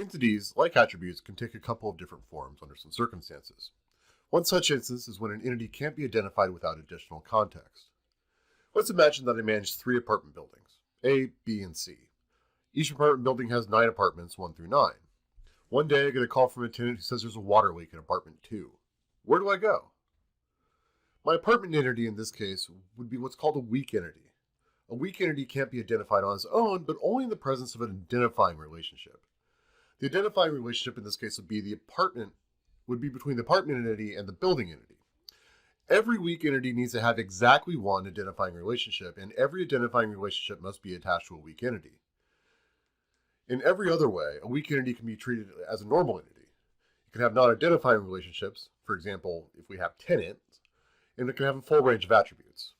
Entities, like attributes, can take a couple of different forms under some circumstances. One such instance is when an entity can't be identified without additional context. Let's imagine that I manage 3 apartment buildings, A, B, and C. Each apartment building has 9 apartments, 1 through 9. One day I get a call from a tenant who says there's a water leak in apartment 2. Where do I go? My apartment entity in this case would be what's called a weak entity. A weak entity can't be identified on its own, but only in the presence of an identifying relationship. The identifying relationship in this case would be between the apartment entity and the building entity. Every weak entity needs to have exactly one identifying relationship, and every identifying relationship must be attached to a weak entity. In every other way, a weak entity can be treated as a normal entity. It can have non-identifying relationships, for example, if we have tenants, and it can have a full range of attributes.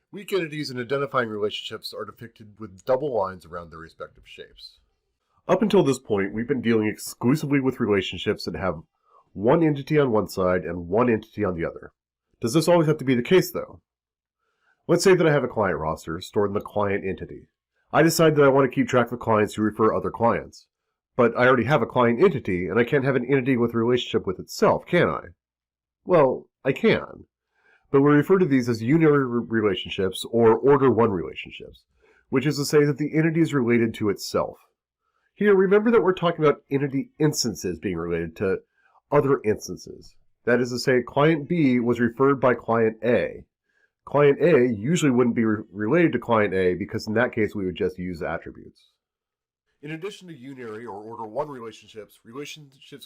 Weak entities and identifying relationships are depicted with double lines around their respective shapes. Up until this point, we've been dealing exclusively with relationships that have one entity on one side and one entity on the other. Does this always have to be the case, though? Let's say that I have a client roster stored in the client entity. I decide that I want to keep track of clients who refer other clients. But I already have a client entity, and I can't have an entity with a relationship with itself, can I? Well, I can. But we refer to these as unary relationships or order 1 relationships, which is to say that the entity is related to itself. Here, remember that we're talking about entity instances being related to other instances. That is to say, client B was referred by client A. Client A usually wouldn't be related to client A because in that case we would just use attributes. In addition to unary or order 1 relationships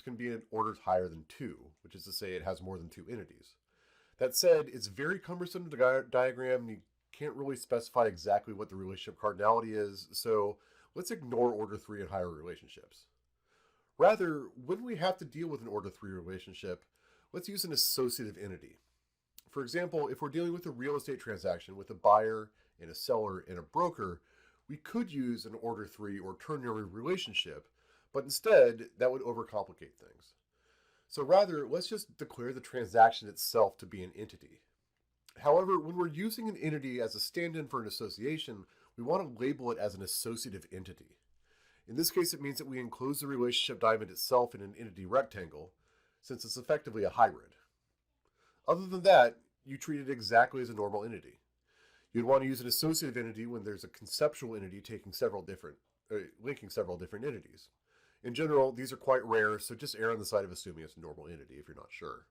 can be in orders higher than 2, which is to say it has more than 2 entities. That said, it's very cumbersome to diagram and you can't really specify exactly what the relationship cardinality is, so let's ignore order 3 and higher relationships. Rather, when we have to deal with an order 3 relationship, let's use an associative entity. For example, if we're dealing with a real estate transaction with a buyer and a seller and a broker, we could use an order 3 or ternary relationship, but instead that would overcomplicate things. So rather, let's just declare the transaction itself to be an entity. However, when we're using an entity as a stand-in for an association, we want to label it as an associative entity. In this case, it means that we enclose the relationship diamond itself in an entity rectangle, since it's effectively a hybrid. Other than that, you treat it exactly as a normal entity. You'd want to use an associative entity when there's a conceptual entity linking several different entities. In general, these are quite rare, so just err on the side of assuming it's a normal entity if you're not sure.